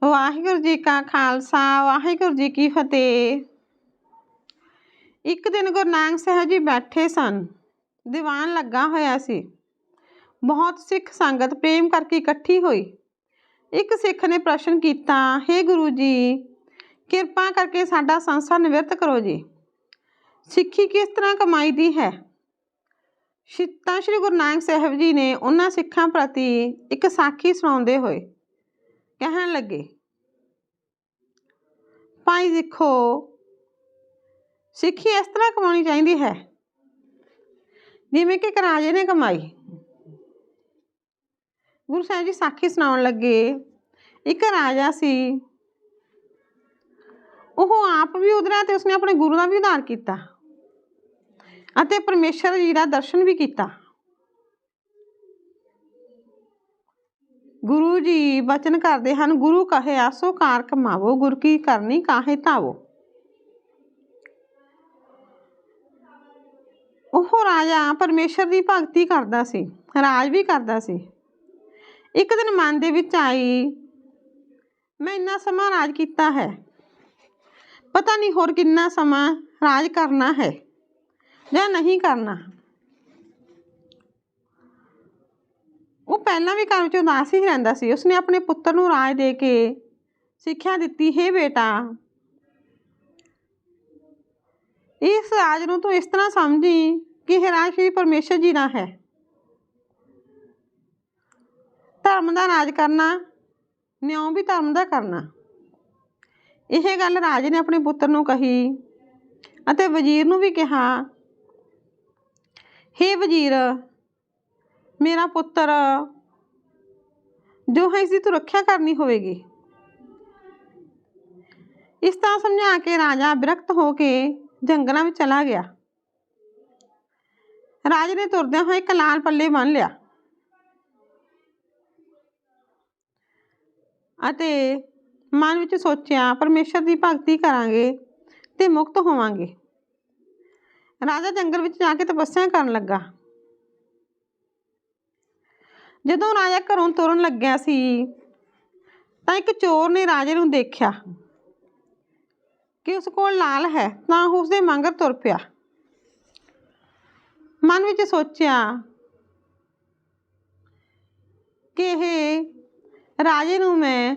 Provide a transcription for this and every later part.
ਵਾਹਿਗੁਰੂ ਜੀ ਕਾ ਖਾਲਸਾ ਵਾਹਿਗੁਰੂ ਜੀ ਕੀ ਫਤਿਹ। ਇੱਕ ਦਿਨ ਗੁਰੂ ਨਾਨਕ ਸਾਹਿਬ ਜੀ ਬੈਠੇ ਸਨ। ਦੀਵਾਨ ਲੱਗਾ ਹੋਇਆ ਸੀ। ਬਹੁਤ ਸਿੱਖ ਸੰਗਤ ਪ੍ਰੇਮ ਕਰਕੇ ਇਕੱਠੀ ਹੋਈ। ਇੱਕ ਸਿੱਖ ਨੇ ਪ੍ਰਸ਼ਨ ਕੀਤਾ, ਹੇ ਗੁਰੂ ਜੀ, ਕਿਰਪਾ ਕਰਕੇ ਸਾਡਾ ਸੰਸਾਰ ਨਿਵਰਤ ਕਰੋ ਜੀ। ਸਿੱਖੀ ਕਿਸ ਤਰ੍ਹਾਂ ਕਮਾਈ ਦੀ ਹੈ? ਤਾਂ ਸ਼੍ਰੀ ਗੁਰੂ ਨਾਨਕ ਸਾਹਿਬ ਜੀ ਨੇ ਉਹਨਾਂ ਸਿੱਖਾਂ ਪ੍ਰਤੀ ਇੱਕ ਸਾਖੀ ਸੁਣਾਉਂਦੇ ਹੋਏ ਕਹਿਣ ਲੱਗੇ, ਭਾਈ ਦੇਖੋ, ਸਿੱਖੀ ਇਸ ਤਰ੍ਹਾਂ ਕਮਾਉਣੀ ਚਾਹੀਦੀ ਹੈ ਜਿਵੇਂ ਕਿ ਇੱਕ ਰਾਜੇ ਨੇ ਕਮਾਈ। ਗੁਰੂ ਸਾਹਿਬ ਜੀ ਸਾਖੀ ਸੁਣਾਉਣ ਲੱਗੇ। ਇੱਕ ਰਾਜਾ ਸੀ, ਉਹ ਆਪ ਵੀ ਉਧਰਿਆ ਤੇ ਉਸਨੇ ਆਪਣੇ ਗੁਰੂ ਦਾ ਵੀ ਉਧਾਰ ਕੀਤਾ ਅਤੇ ਪਰਮੇਸ਼ਰ ਜੀ ਦਾ ਦਰਸ਼ਨ ਵੀ ਕੀਤਾ। ਗੁਰੂ ਜੀ ਬਚਨ ਕਰਦੇ ਹਨ, ਗੁਰੂ ਕਹੇ ਆਸੋ ਕਾਰ ਕਮਾਵੋ, ਗੁਰ ਕੀ ਕਰਨੀ ਕਾਹੇ ਧਾਵੋ। ਉਹ ਰਾਜਾ ਪਰਮੇਸ਼ਰ ਦੀ ਭਗਤੀ ਕਰਦਾ ਸੀ, ਰਾਜ ਵੀ ਕਰਦਾ ਸੀ। ਇੱਕ ਦਿਨ ਮਨ ਦੇ ਵਿੱਚ ਆਈ, ਮੈਂ ਇੰਨਾ ਸਮਾਂ ਰਾਜ ਕੀਤਾ ਹੈ, ਪਤਾ ਨਹੀਂ ਹੋਰ ਕਿੰਨਾ ਸਮਾਂ ਰਾਜ ਕਰਨਾ ਹੈ ਜਾਂ ਨਹੀਂ ਕਰਨਾ। ਉਹ ਪਹਿਲਾਂ ਵੀ ਘਰ ਵਿੱਚ ਉਦਾਸ ਹੀ ਰਹਿੰਦਾ ਸੀ। ਉਸਨੇ ਆਪਣੇ ਪੁੱਤਰ ਨੂੰ ਰਾਜ ਦੇ ਕੇ ਸਿੱਖਿਆ ਦਿੱਤੀ, ਹੇ ਬੇਟਾ, ਇਸ ਰਾਜ ਨੂੰ ਤੂੰ ਇਸ ਤਰ੍ਹਾਂ ਸਮਝੀ ਕਿ ਇਹ ਰਾਜ ਸ਼੍ਰੀ ਪਰਮੇਸ਼ਰ ਜੀ ਦਾ ਹੈ। ਧਰਮ ਦਾ ਰਾਜ ਕਰਨਾ, ਨਿਉਂ ਵੀ ਧਰਮ ਦਾ ਕਰਨਾ। ਇਹ ਗੱਲ ਰਾਜੇ ਨੇ ਆਪਣੇ ਪੁੱਤਰ ਨੂੰ ਕਹੀ ਅਤੇ ਵਜ਼ੀਰ ਨੂੰ ਵੀ ਕਿਹਾ, ਹੇ ਵਜ਼ੀਰ, ਮੇਰਾ ਪੁੱਤਰ ਜੋ ਹੈ ਇਸਦੀ ਤੂੰ ਰੱਖਿਆ ਕਰਨੀ ਹੋਵੇਗੀ। ਇਸ ਤਰ੍ਹਾਂ ਸਮਝਾ ਕੇ ਰਾਜਾ ਵਿਰਕਤ ਹੋ ਕੇ ਜੰਗਲਾਂ ਵਿੱਚ ਚਲਾ ਗਿਆ। ਰਾਜੇ ਨੇ ਤੁਰਦਿਆਂ ਹੋਏ ਇੱਕ ਲਾਲ ਪੱਲੇ ਬੰਨ੍ਹ ਲਿਆ ਅਤੇ ਮਨ ਵਿੱਚ ਸੋਚਿਆ, ਪਰਮੇਸ਼ਰ ਦੀ ਭਗਤੀ ਕਰਾਂਗੇ ਤੇ ਮੁਕਤ ਹੋਵਾਂਗੇ। ਰਾਜਾ ਜੰਗਲ ਵਿੱਚ ਜਾ ਕੇ ਤਪੱਸਿਆ ਕਰਨ ਲੱਗਾ। ਜਦੋਂ ਰਾਜਾ ਘਰੋਂ ਤੁਰਨ ਲੱਗਿਆ ਸੀ ਤਾਂ ਇੱਕ ਚੋਰ ਨੇ ਰਾਜੇ ਨੂੰ ਦੇਖਿਆ ਕਿ ਉਸ ਕੋਲ ਲਾਲ ਹੈ ਤਾਂ ਉਸਦੇ ਮਗਰ ਤੁਰ ਪਿਆ। ਮਨ ਵਿੱਚ ਸੋਚਿਆ ਕਿ ਇਹ ਰਾਜੇ ਨੂੰ ਮੈਂ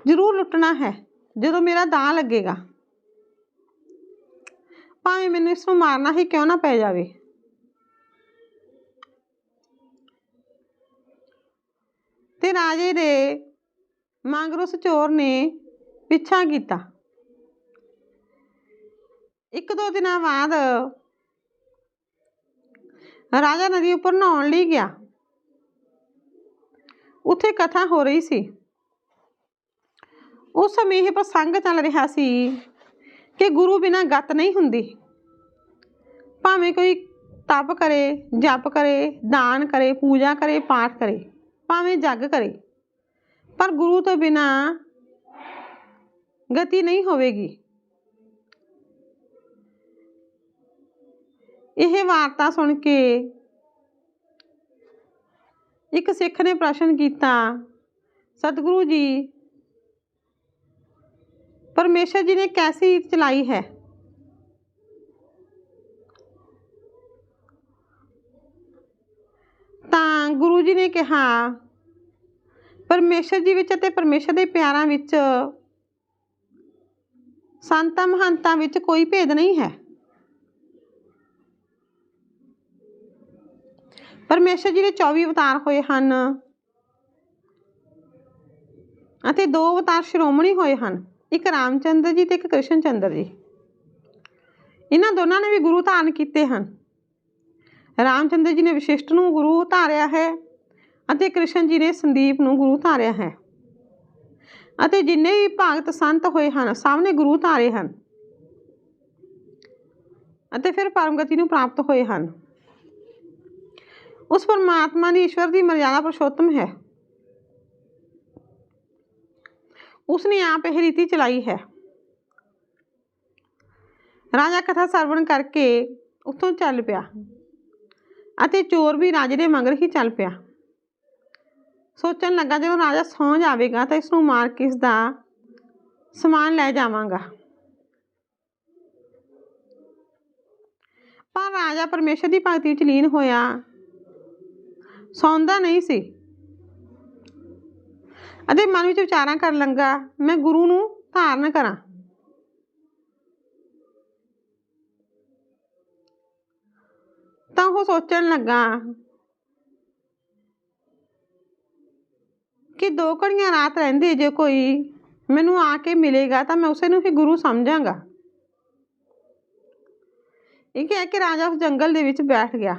ਜ਼ਰੂਰ ਲੁੱਟਣਾ ਹੈ ਜਦੋਂ ਮੇਰਾ ਦਾਅ ਲੱਗੇਗਾ, ਭਾਵੇਂ ਮੈਨੂੰ ਇਸ ਨੂੰ ਮਾਰਨਾ ਹੀ ਕਿਉਂ ਨਾ ਪੈ ਜਾਵੇ। ਤੇ ਰਾਜੇ ਦੇ ਮਗਰ ਉਸ ਚੋਰ ਨੇ ਪਿੱਛਾ ਕੀਤਾ। ਇੱਕ ਦੋ ਦਿਨਾਂ ਬਾਅਦ ਰਾਜਾ ਨਦੀ ਉੱਪਰ ਨਹਾਉਣ ਲਈ ਗਿਆ। ਉੱਥੇ ਕਥਾ ਹੋ ਰਹੀ ਸੀ। ਉਸ ਸਮੇਂ ਇਹ ਪ੍ਰਸੰਗ ਚੱਲ ਰਿਹਾ ਸੀ ਕਿ ਗੁਰੂ ਬਿਨਾਂ ਗਤ ਨਹੀਂ ਹੁੰਦੀ। ਭਾਵੇਂ ਕੋਈ ਤਪ ਕਰੇ, ਜਪ ਕਰੇ, ਦਾਨ ਕਰੇ, ਪੂਜਾ ਕਰੇ, ਪਾਠ ਕਰੇ, ਭਾਵੇਂ ਜੱਗ ਕਰੇ, ਪਰ ਗੁਰੂ ਤੋਂ ਬਿਨਾਂ ਗਤੀ ਨਹੀਂ ਹੋਵੇਗੀ। ਇਹ ਵਾਰਤਾ ਸੁਣ ਕੇ ਇੱਕ ਸਿੱਖ ਨੇ ਪ੍ਰਸ਼ਨ ਕੀਤਾ, ਸਤਿਗੁਰੂ ਜੀ, ਪਰਮੇਸ਼ਰ ਜੀ ਨੇ ਕੈਸੀ ਰੀਤ ਚਲਾਈ ਹੈ? ਤਾਂ ਗੁਰੂ ਜੀ ਨੇ ਕਿਹਾ, ਪਰਮੇਸ਼ਰ ਜੀ ਵਿੱਚ ਅਤੇ ਪਰਮੇਸ਼ਰ ਦੇ ਪਿਆਰਾਂ ਵਿੱਚ, ਸੰਤਾਂ ਮਹੰਤਾਂ ਵਿੱਚ ਕੋਈ ਭੇਦ ਨਹੀਂ ਹੈ। ਪਰਮੇਸ਼ਰ ਜੀ ਦੇ 24 ਅਵਤਾਰ ਹੋਏ ਹਨ ਅਤੇ 2 ਅਵਤਾਰ ਸ਼੍ਰੋਮਣੀ ਹੋਏ ਹਨ, ਇੱਕ ਰਾਮਚੰਦਰ ਜੀ ਤੇ ਇੱਕ ਕ੍ਰਿਸ਼ਨ ਚੰਦਰ ਜੀ। ਇਹਨਾਂ ਦੋਨਾਂ ਨੇ ਵੀ ਗੁਰੂ ਧਾਰਨ ਕੀਤੇ ਹਨ। ਰਾਮਚੰਦਰ ਜੀ ਨੇ ਵਸ਼ਿਸ਼ਟ ਨੂੰ ਗੁਰੂ ਧਾਰਿਆ ਹੈ ਅਤੇ ਕ੍ਰਿਸ਼ਨ ਜੀ ਨੇ ਸੰਦੀਪ ਨੂੰ ਗੁਰੂ ਧਾਰਿਆ ਹੈ ਅਤੇ ਜਿੰਨੇ ਵੀ ਭਗਤ ਸੰਤ ਹੋਏ ਹਨ ਸਭ ਨੇ ਗੁਰੂ ਧਾਰੇ ਹਨ ਅਤੇ ਫਿਰ ਪਰਮਗਤੀ ਨੂੰ ਪ੍ਰਾਪਤ ਹੋਏ ਹਨ। ਉਸ ਪਰਮਾਤਮਾ ਦੀ, ਈਸ਼ਵਰ ਦੀ ਮਰਜ਼ਾਦਾ ਪੁਰਸ਼ੋਤਮ ਹੈ। ਉਸਨੇ ਆਪ ਇਹ ਰੀਤੀ ਚਲਾਈ ਹੈ। ਰਾਜਾ ਕਥਾ ਸਰਵਣ ਕਰਕੇ ਉੱਥੋਂ ਚੱਲ ਪਿਆ ਅਤੇ ਚੋਰ ਵੀ ਰਾਜੇ ਦੇ ਮਗਰ ਹੀ ਚੱਲ ਪਿਆ। सोचन लगा जो राजा सौ जाएगा तो इसनूं मार के इसका समान लै जावांगा। पर राजा परमेश्वर की भगती विच लीन होया सौंदा नहीं सी अते मन विच विचारां कर लगा मैं गुरु नूं धारण करां। तां ओह सोचण लगा कि 2 घड़ियां रात रहिंदी जे कोई मैनूं आके मिलेगा तो मैं उसे नूं ही गुरु समझांगा। ਇਹ कह के राजा उस जंगल ਦੇ ਵਿੱਚ बैठ गया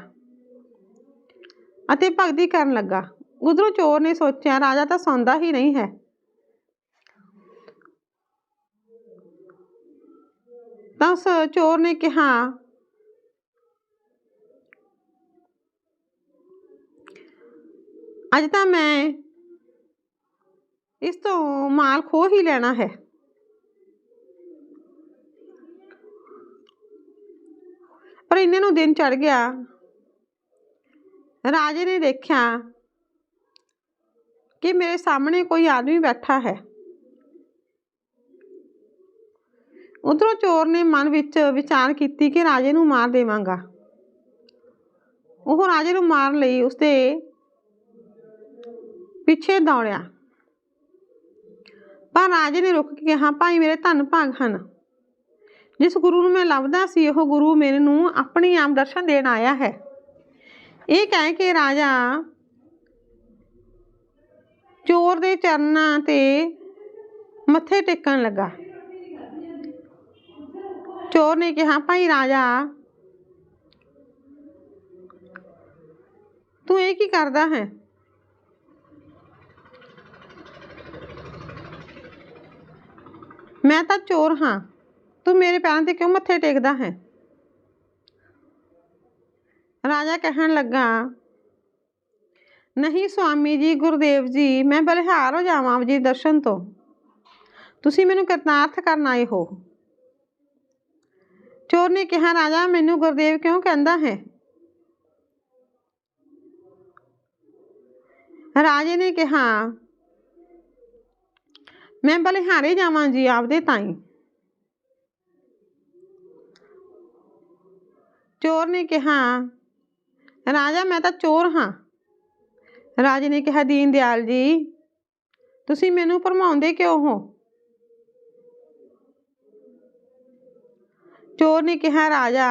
ਅਤੇ भगती करन लगा। उधरों चोर ने सोचा राजा तो सौंदा ही नहीं है। तो उस चोर ने कहा अज तो मैं इस तो माल खो ही लेना है। पर इन्हें नूं दिन चढ़ गया। राजे ने देखा कि मेरे सामने कोई आदमी बैठा है। उधरों चोर ने मन विच विचार की कि राजे नूं मार देवांगा। वो राजे नूं मार लई उसदे पिछे दौड़िया। पर राजे ने रुक के कहा भाई मेरे धन भाग हन जिस गुरु नूं मैं लभदा सी ओह गुरु मेरे नूं अपनी आम दर्शन देण आया है। ये कह के राजा चोर दे चरनां ते मत्थे टेकण लगा। चोर ने कहा भाई राजा तू ये की करदा है। मैं तो चोर हाँ तू मेरे पैरों ते क्यों मत्थे टेकदा है। राजा कहन लगा नहीं स्वामी जी गुरुदेव जी मैं बलिहार हो जावां आप जी दर्शन तो तुसी मैनूं कृतार्थ करन आए हो। चोर ने कहा राजा मैनूं गुरुदेव क्यों कहंदा है। राजे ने कहा मैं बलिहारे जावां जी आपदे ताईं। चोर ने कहा राजा मैं तो चोर हाँ। राजे ने कहा दीन दयाल जी तुसी मैनूं भरमाउंदे क्यों हो। चोर ने कहा राजा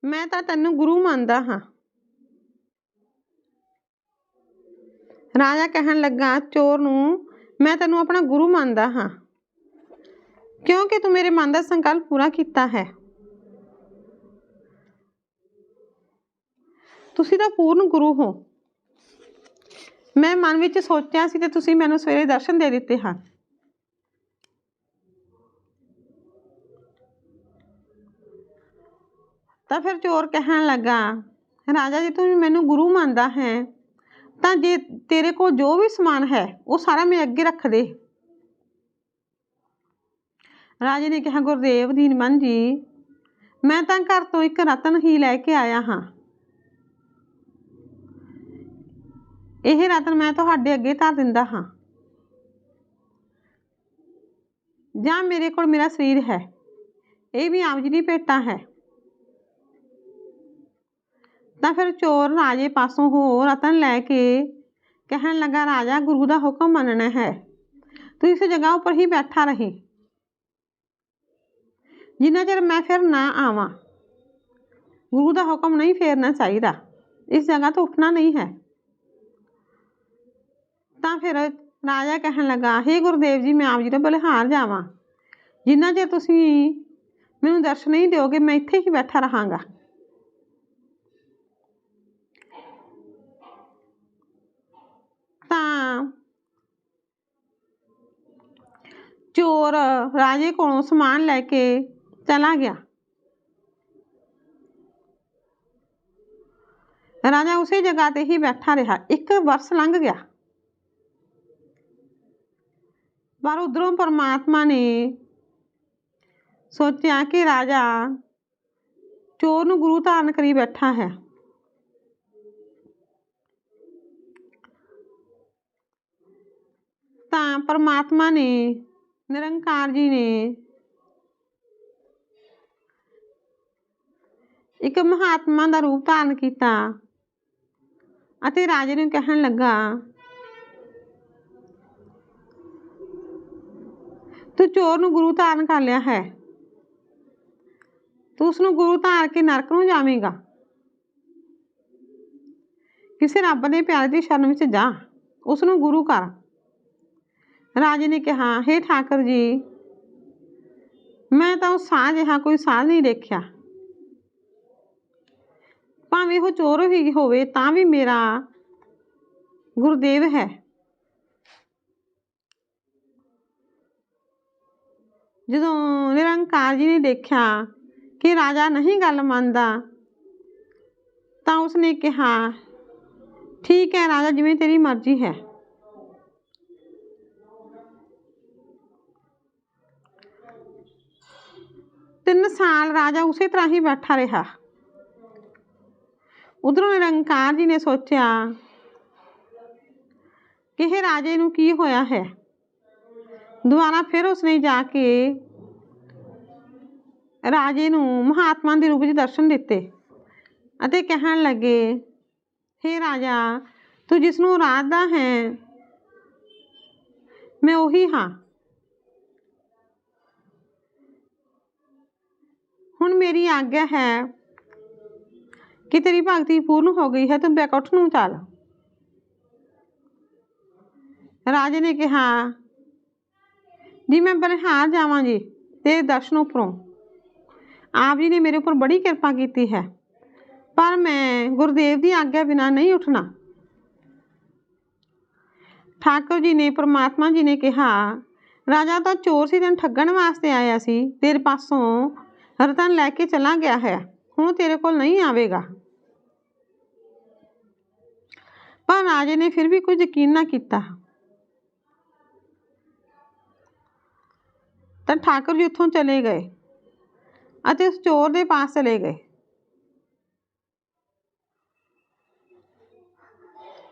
मैं तो तैनूं गुरु मानदा हाँ। राजा कहन लगा चोर नूं मैं तैनूं अपना गुरु मानदा हाँ क्योंकि तू मेरे मन का संकल्प पूरा किया है। तुसी तो पूर्ण गुरु हो। मैं मन विच सोचा सी ते तुसी मैनूं सवेरे दर्शन दे दिते हैं। तो फिर चोर कहन लगा राजा जी तू मैनूं गुरु मानदा है तो जे तेरे को जो भी समान है वो सारा मैं अगे रख दे। राजे ने कहा गुरुदेव दीनबंध जी मैं तो घर तो एक रतन ही लैके आया हाँ। यह रतन मैं तुहाडे अगे धर दिंदा हाँ जां मेरे कोल मेरा शरीर है ये भी आप जी दी भेटा है। तो फिर चोर राजे पासों हो रतन लैके कहन लगा राजा गुरु का हुक्म मनना है तू इस जगह पर ही बैठा रही जिन्ना चਿਰ मैं फिर ना आवां। गुरु का हुक्म नहीं फेरना चाहिए इस जगह तो उठना नहीं है। तो फिर राजा कहन लगा हे गुरुदेव जी मैं आप जी तो बलिहार जावां जिन्ना चਿਰ तुसी मैनूं दर्शन नहीं दोगे मैं इत्थे ही बैठा रहांगा। चोर राजे कोलों समान लैके चला गया। राजा उसी जगह ते ही बैठा रहा। एक वर्ष लंघ गया पर उधरों परमात्मा ने सोचा कि राजा चोर नूं गुरु धारण करी बैठा है ਤਾਂ ਪਰਮਾਤਮਾ ਨੇ, ਨਿਰੰਕਾਰ ਜੀ ਨੇ ਇੱਕ ਮਹਾਤਮਾ ਦਾ ਰੂਪ ਧਾਰਨ ਕੀਤਾ ਅਤੇ ਰਾਜੇ ਨੂੰ ਕਹਿਣ ਲੱਗਾ, ਤੂੰ ਚੋਰ ਨੂੰ ਗੁਰੂ ਧਾਰਨ ਕਰ ਲਿਆ ਹੈ, ਤੂੰ ਉਸਨੂੰ ਗੁਰੂ ਧਾਰ ਕੇ ਨਰਕ ਨੂੰ ਜਾਵੇਂਗਾ। ਕਿਸੇ ਰੱਬ ਦੇ ਪਿਆਰੇ ਦੀ ਸ਼ਰਨ ਵਿੱਚ ਜਾ, ਉਸਨੂੰ ਗੁਰੂ ਕਰ। ਰਾਜੇ ਨੇ ਕਿਹਾ, ਹੇ ਠਾਕੁਰ ਜੀ, ਮੈਂ ਤਾਂ ਉਹ ਸਾਹ ਜਿਹਾ ਕੋਈ ਸਾਹ ਨਹੀਂ ਦੇਖਿਆ। ਭਾਵੇਂ ਉਹ ਚੋਰ ਹੀ ਹੋਵੇ ਤਾਂ ਵੀ ਮੇਰਾ ਗੁਰਦੇਵ ਹੈ। ਜਦੋਂ ਨਿਰੰਕਾਰ ਜੀ ਨੇ ਦੇਖਿਆ ਕਿ ਰਾਜਾ ਨਹੀਂ ਗੱਲ ਮੰਨਦਾ ਤਾਂ ਉਸਨੇ ਕਿਹਾ, ਠੀਕ ਹੈ ਰਾਜਾ, ਜਿਵੇਂ ਤੇਰੀ ਮਰਜ਼ੀ ਹੈ। ਤਿੰਨ ਸਾਲ ਰਾਜਾ ਉਸੇ ਤਰ੍ਹਾਂ ਹੀ ਬੈਠਾ ਰਿਹਾ। ਉਧਰੋਂ ਨਿਰੰਕਾਰ ਜੀ ਨੇ ਸੋਚਿਆ ਕਿ ਇਹ ਰਾਜੇ ਨੂੰ ਕੀ ਹੋਇਆ ਹੈ। ਦੁਬਾਰਾ ਫਿਰ ਉਸਨੇ ਜਾ ਕੇ ਰਾਜੇ ਨੂੰ ਮਹਾਤਮਾ ਦੇ ਰੂਪ ਵਿੱਚ ਦਰਸ਼ਨ ਦਿੱਤੇ ਅਤੇ ਕਹਿਣ ਲੱਗੇ, ਹੇ ਰਾਜਾ, ਤੂੰ ਜਿਸ ਨੂੰ ਆਰਾਧਦਾ ਹੈ ਮੈਂ ਉਹੀ ਹਾਂ। ਹੁਣ ਮੇਰੀ ਆਗਿਆ ਹੈ ਕਿ ਤੇਰੀ ਭਗਤੀ ਪੂਰਨ ਹੋ ਗਈ ਹੈ, ਤੂੰ ਬੈਕੁੰਠ ਨੂੰ ਚੱਲ। ਰਾਜੇ ਨੇ ਕਿਹਾ, ਜੀ ਮੈਂ ਬਲਿਹਾਰ ਜਾਵਾਂ ਜੀ ਤੇਰੇ ਦਰਸ਼ਨ ਉੱਪਰੋਂ। ਆਪ ਜੀ ਨੇ ਮੇਰੇ ਉੱਪਰ ਬੜੀ ਕਿਰਪਾ ਕੀਤੀ ਹੈ, ਪਰ ਮੈਂ ਗੁਰਦੇਵ ਦੀ ਆਗਿਆ ਬਿਨਾਂ ਨਹੀਂ ਉੱਠਣਾ। ਠਾਕੁਰ ਜੀ ਨੇ, ਪਰਮਾਤਮਾ ਜੀ ਨੇ ਕਿਹਾ, ਰਾਜਾ ਤਾਂ ਚੋਰ ਸੀ, ਤੈਨੂੰ ਠੱਗਣ ਵਾਸਤੇ ਆਇਆ ਸੀ, ਤੇਰੇ ਪਾਸੋਂ ਰਤਨ ਲੈ ਕੇ ਚਲਾ ਗਿਆ ਹੈ, ਹੁਣ ਤੇਰੇ ਕੋਲ ਨਹੀਂ ਆਵੇਗਾ। ਪਰ ਰਾਜੇ ਨੇ ਫਿਰ ਵੀ ਕੁਝ ਯਕੀਨ ਨਾ ਕੀਤਾ ਤਾਂ ਠਾਕੁਰ ਜੀ ਉੱਥੋਂ ਚਲੇ ਗਏ ਅਤੇ ਉਸ ਚੋਰ ਦੇ ਪਾਸ ਚਲੇ ਗਏ।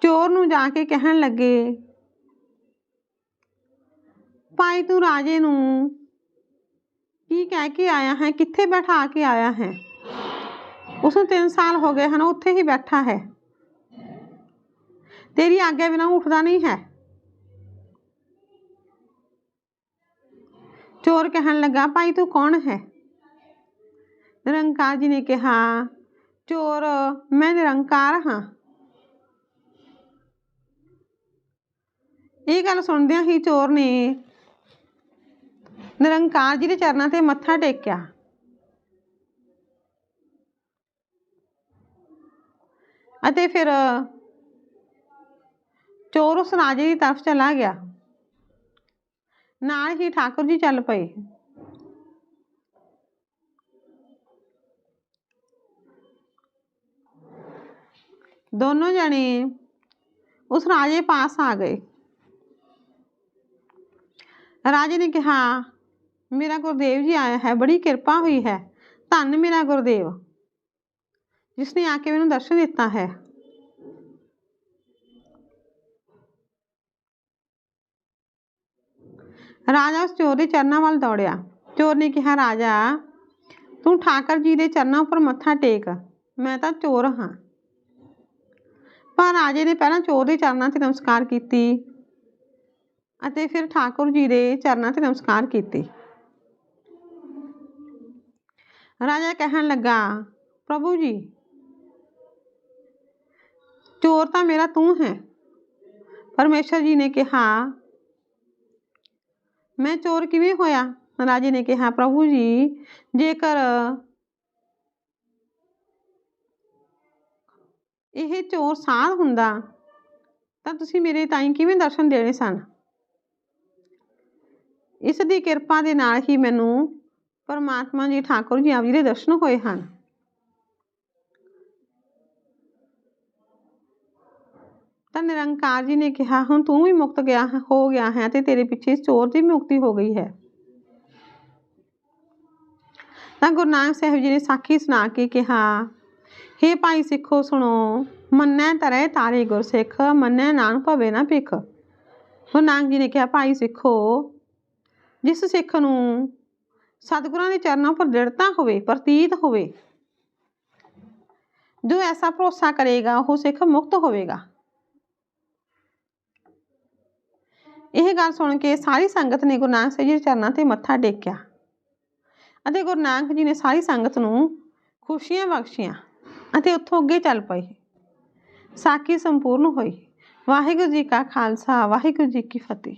ਚੋਰ ਨੂੰ ਜਾ ਕੇ ਕਹਿਣ ਲੱਗੇ, ਭਾਈ ਤੂੰ ਰਾਜੇ ਨੂੰ ਕੀ ਕਹਿ ਕੇ ਆਇਆ ਹੈ, ਕਿੱਥੇ ਬਿਠਾ ਕੇ ਆਇਆ ਹੈ? ਉਸਨੂੰ 3 ਸਾਲ ਹੋ ਗਏ ਹਨ, ਉੱਥੇ ਹੀ ਬੈਠਾ ਹੈ, ਤੇਰੀ ਆਗਿਆ ਬਿਨਾਂ ਉੱਠਦਾ ਨਹੀਂ ਹੈ। ਚੋਰ ਕਹਿਣ ਲੱਗਾ, ਭਾਈ ਤੂੰ ਕੌਣ ਹੈ? ਨਿਰੰਕਾਰ ਜੀ ਨੇ ਕਿਹਾ, ਚੋਰ, ਮੈਂ ਨਿਰੰਕਾਰ ਹਾਂ। ਇਹ ਗੱਲ ਸੁਣਦਿਆਂ ਹੀ ਚੋਰ ਨੇ ਨਿਰੰਕਾਰ ਜੀ ਦੇ ਚਰਨਾਂ ਤੇ ਮੱਥਾ ਟੇਕਿਆ ਅਤੇ ਫਿਰ ਚੋਰ ਉਸ ਰਾਜੇ ਦੀ ਤਰਫ ਚਲਾ ਗਿਆ। ਨਾਲ ਹੀ ਠਾਕੁਰ ਜੀ ਚੱਲ ਪਏ। ਦੋਨੋਂ ਜਣੇ ਉਸ ਰਾਜੇ ਪਾਸ ਆ ਗਏ। ਰਾਜੇ ਨੇ ਕਿਹਾ, ਮੇਰਾ ਗੁਰਦੇਵ ਜੀ ਆਇਆ ਹੈ, ਬੜੀ ਕਿਰਪਾ ਹੋਈ ਹੈ, ਧੰਨ ਮੇਰਾ ਗੁਰਦੇਵ ਜਿਸਨੇ ਆ ਕੇ ਮੈਨੂੰ ਦਰਸ਼ਨ ਦਿੱਤਾ ਹੈ। ਰਾਜਾ ਉਸ ਚੋਰ ਦੇ ਚਰਨਾਂ ਵੱਲ ਦੌੜਿਆ। ਚੋਰ ਨੇ ਕਿਹਾ, ਰਾਜਾ ਤੂੰ ਠਾਕੁਰ ਜੀ ਦੇ ਚਰਨਾਂ ਉੱਪਰ ਮੱਥਾ ਟੇਕ, ਮੈਂ ਤਾਂ ਚੋਰ ਹਾਂ। ਪਰ ਰਾਜੇ ਨੇ ਪਹਿਲਾਂ ਚੋਰ ਦੇ ਚਰਨਾਂ 'ਤੇ ਨਮਸਕਾਰ ਕੀਤੀ ਅਤੇ ਫਿਰ ਠਾਕੁਰ ਜੀ ਦੇ ਚਰਨਾਂ 'ਤੇ ਨਮਸਕਾਰ ਕੀਤੀ। ਰਾਜਾ ਕਹਿਣ ਲੱਗਾ, ਪ੍ਰਭੂ ਜੀ, ਚੋਰ ਤਾਂ ਮੇਰਾ ਤੂੰ ਹੈ। ਪਰਮੇਸ਼ਰ ਜੀ ਨੇ ਕਿਹਾ, ਮੈਂ ਚੋਰ ਕਿਵੇਂ ਹੋਇਆ? ਰਾਜੇ ਨੇ ਕਿਹਾ, ਪ੍ਰਭੂ ਜੀ, ਜੇਕਰ ਇਹ ਚੋਰ ਸਾਧ ਹੁੰਦਾ ਤਾਂ ਤੁਸੀਂ ਮੇਰੇ ਤਾਈਂ ਕਿਵੇਂ ਦਰਸ਼ਨ ਦੇਣੇ ਸਨ? ਇਸ ਦੀ ਕਿਰਪਾ ਦੇ ਨਾਲ ਹੀ ਮੈਨੂੰ ਪਰਮਾਤਮਾ ਜੀ, ਠਾਕੁਰ ਜੀ ਆਪ ਜੀ ਦੇ ਦਰਸ਼ਨ ਹੋਏ ਹਨ। ਤਾਂ ਨਿਰੰਕਾਰ ਜੀ ਨੇ ਕਿਹਾ, ਹੁਣ ਤੂੰ ਵੀ ਮੁਕਤ ਹੋ ਗਿਆ ਹੈ ਤੇ ਤੇਰੇ ਪਿੱਛੇ ਇਸ ਚੋਰ ਦੀ ਮੁਕਤੀ ਹੋ ਗਈ ਹੈ। ਤਾਂ ਗੁਰੂ ਨਾਨਕ ਸਾਹਿਬ ਜੀ ਨੇ ਸਾਖੀ ਸੁਣਾ ਕੇ ਕਿਹਾ, ਹੇ ਭਾਈ ਸਿੱਖੋ ਸੁਣੋ, ਮੰਨੈ ਧਰੈ ਤਾਰੇ ਗੁਰਸਿੱਖ, ਮੰਨੈ ਨਾਨਕ ਭਵੇ ਨਾ ਭਿਖ। ਗੁਰੂ ਨਾਨਕ ਜੀ ਨੇ ਕਿਹਾ, ਭਾਈ ਸਿੱਖੋ, ਜਿਸ ਸਿੱਖ ਨੂੰ ਸਤਿਗੁਰਾਂ ਦੇ ਚਰਨਾਂ ਪਰ ਦ੍ਰਿੜਤਾ ਹੋਵੇ, ਪ੍ਰਤੀਤ ਹੋਵੇ, ਜੋ ਐਸਾ ਭਰੋਸਾ ਕਰੇਗਾ ਉਹ ਸਿੱਖ ਮੁਕਤ ਹੋਵੇਗਾ। ਇਹ ਗੱਲ ਸੁਣ ਕੇ ਸਾਰੀ ਸੰਗਤ ਨੇ ਗੁਰੂ ਨਾਨਕ ਸਾਹਿਬ ਜੀ ਦੇ ਚਰਨਾਂ 'ਤੇ ਮੱਥਾ ਟੇਕਿਆ ਅਤੇ ਗੁਰੂ ਨਾਨਕ ਜੀ ਨੇ ਸਾਰੀ ਸੰਗਤ ਨੂੰ ਖੁਸ਼ੀਆਂ ਬਖਸ਼ੀਆਂ ਅਤੇ ਉੱਥੋਂ ਅੱਗੇ ਚੱਲ ਪਏ। ਸਾਖੀ ਸੰਪੂਰਨ ਹੋਈ। ਵਾਹਿਗੁਰੂ ਜੀ ਕਾ ਖਾਲਸਾ, ਵਾਹਿਗੁਰੂ ਜੀ ਕੀ ਫਤਿਹ।